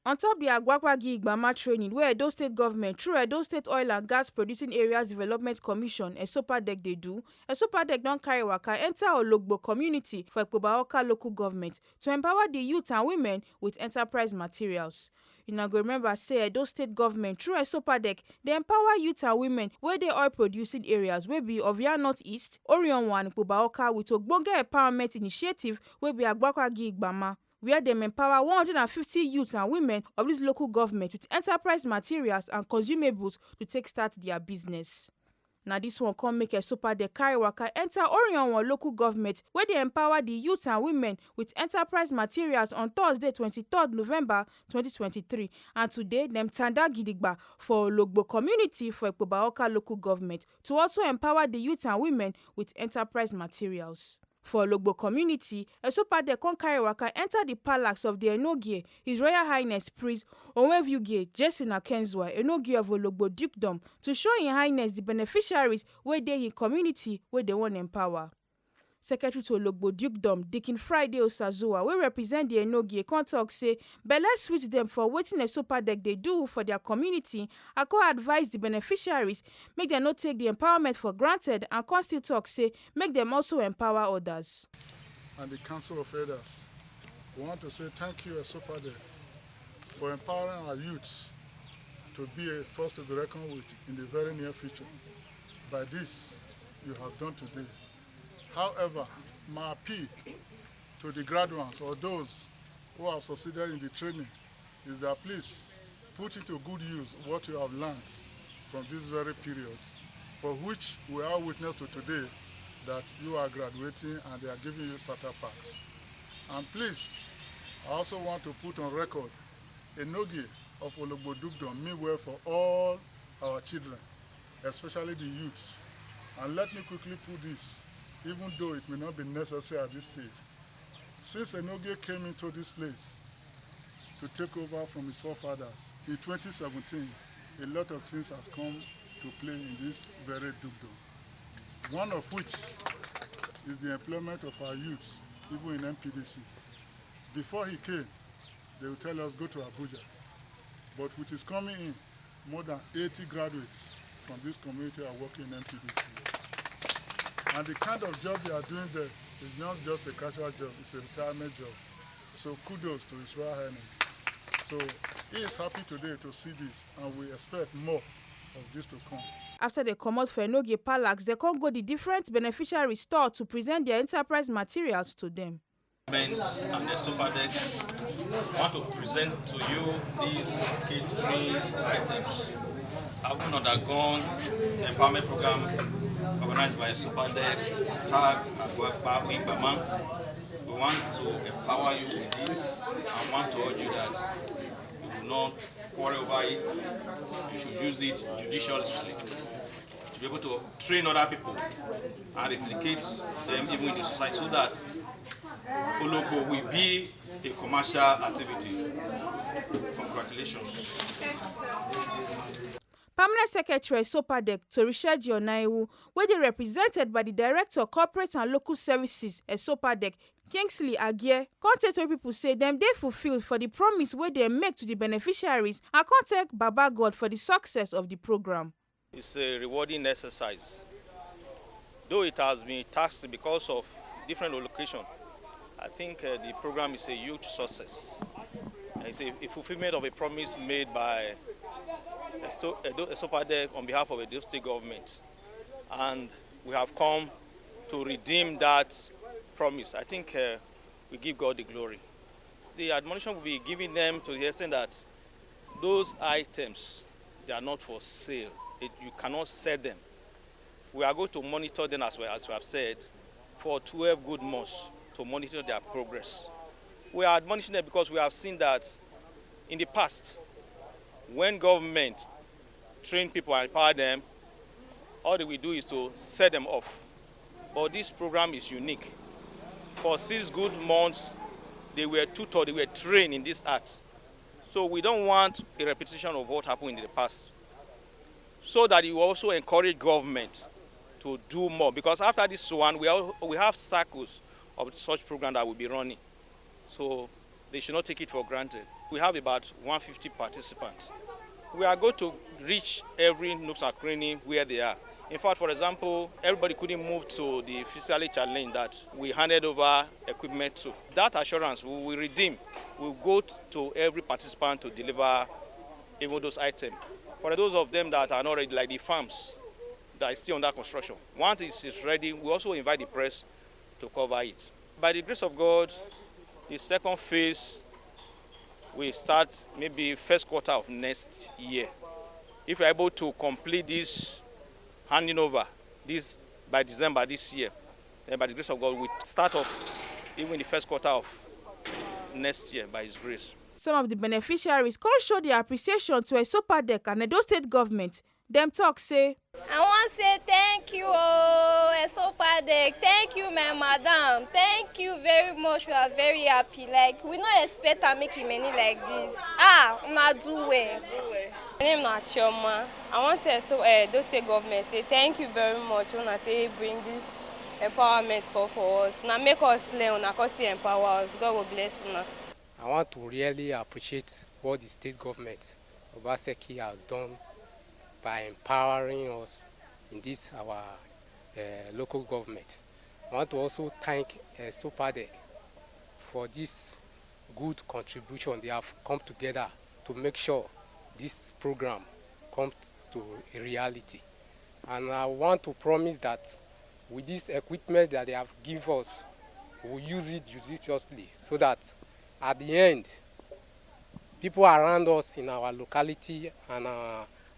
On top the Agwakwagi Igbama training wey Edo State Government through Edo State Oil and Gas Producing Areas Development Commission (EDSOGPADEC) dey do, EDSOGPADEC don carry waka enter Ologbo community for Ikpoba Okha local government to empower the youth and women with enterprise materials. Una go remember say Edo State Government through EDSOGPADEC dey empower youth and women wey dey oil producing areas wey be Ovia North East, Orionwa and Ikpoba Okha with ogbonge empowerment initiative wey be Agwakwagi Igbama, where dem empower 150 youths and women of this local government with enterprise materials and consumables to take start their business. Na this one come make EDSOGPADEC carry waka enter Orionwa local government where they empower the youths and women with enterprise materials on Thursday 23rd November 2023, and today dem tanda gidigba for Ologbo community for Ikpoba Okha local government to also empower the youths and women with enterprise materials. For Ologbo community, EDSOGPADEC come carry waka enter the palace of the Enogie, His Royal Highness Prince Onwevugie Jason Akenzwa, Enogie of Ologbo Dukedom, to show His Highness the beneficiaries wey dey in community wey they wan empower. Secretary to Ologbo Dukedom, Dikin Friday Osazuwa, wey represent the Enogie, come talk say belle sweet dem for wetin EDSOGPADEC dey do for their community, and come advise the beneficiaries make dem no take the empowerment for granted, and come still talk say make dem also empower others. And the Council of Elders, we want to say thank you EDSOGPADEC for empowering our youths to be a force to be reckoned with in the very near future. By this you have done today. However, my appeal to the graduates or those who have succeeded in the training is that please put into good use what you have learned from this very period, for which we are witness to today that you are graduating and they are giving you starter packs. And please, I also want to put on record Enogie of Ologbo Dukedom mean well for all our children, especially the youth. And let me quickly put this, even though it may not be necessary at this stage. Since Enogie came into this place to take over from his forefathers in 2017, a lot of things has come to play in this very dukedom. One of which is the employment of our youths, even in MPDC. Before he came, they would tell us go to Abuja. But with his coming in, more than 80 graduates from this community are working in MPDC. And the kind of job they are doing there is not just a casual job, it's a retirement job. So kudos to His Royal Highness. So he is happy today to see this, and we expect more of this to come. After they come out for Enogie Palace, they can go the different beneficiary store to present their enterprise materials to them. And EDSOGPADEC want to present to you these catering items. Having undergone the empowerment program organized by EDSOGPADEC, tagged Agwakwagi Igbama, we want to empower you with this and want to urge you that you will not worry over it. You should use it judiciously to be able to train other people and replicate them even in the society, so that Ologbo will be a commercial activity. Congratulations. Permanent Secretary EDSOGPADEC Torisheji Onaiwu, where they represented by the Director Corporate and Local Services EDSOGPADEC Kingsley Agie, contact people say them they fulfilled for the promise where they make to the beneficiaries, and contact Baba God for the success of the program. It's a rewarding exercise. Though it has been taxed because of different locations, I think the program is a huge success. It's a fulfillment of a promise made by EDSOGPADEC on behalf of the Edo State Government. And we have come to redeem that promise. I think we give God the glory. The admonition will be giving them to the extent that those items, they are not for sale. You cannot sell them. We are going to monitor them, as we have said, for 12 good months to monitor their progress. We are admonishing them because we have seen that in the past, when government train people and empower them, all they will do is to set them off. But this program is unique. For 6 good months, they were tutored, they were trained in this art. So we don't want a repetition of what happened in the past. So that you also encourage government to do more. Because after this one, we have cycles of such program that will be running. So they should not take it for granted. We have about 150 participants. We are going to reach every nook and cranny where they are. In fact, for example, everybody couldn't move to the physically challenged that we handed over equipment to. That assurance we will redeem. We'll go to every participant to deliver even those items. For those of them that are not ready, like the farms that is still under construction, once it is ready, we also invite the press to cover it. By the grace of God, the second phase will start maybe first quarter of next year. If we're able to complete this handing over this by December this year, then by the grace of God, we start off even the first quarter of next year by His grace. Some of the beneficiaries come show their appreciation to EDSOGPADEC and Edo State government. Dem talk say, I want to say thank you, EDSOGPADEC. Thank you, my madam. Thank you very much. We are very happy. Like, we don't expect to make money like this. Una do well. My name is Chioma. I want to Edo State government say thank you very much. Una say bring this empowerment call for us. Una make us learn. Una cause empower us. God will bless una. I want to really appreciate what the state government, Obaseki, has done by empowering us in this our local government. I want to also thank EDSOGPADEC for this good contribution. They have come together to make sure this program comes to a reality. And I want to promise that with this equipment that they have given us, we'll use it judiciously so that at the end, people around us in our locality and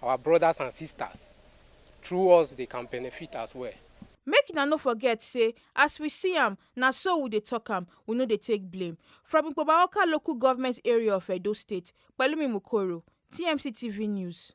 our brothers and sisters, through us, they can benefit as well. make una no forget say as we see am na so we dey talk am, we no dey take blame. From Ikpoba local government area of Edo State, Pelumi Mukoro, TMC TV News.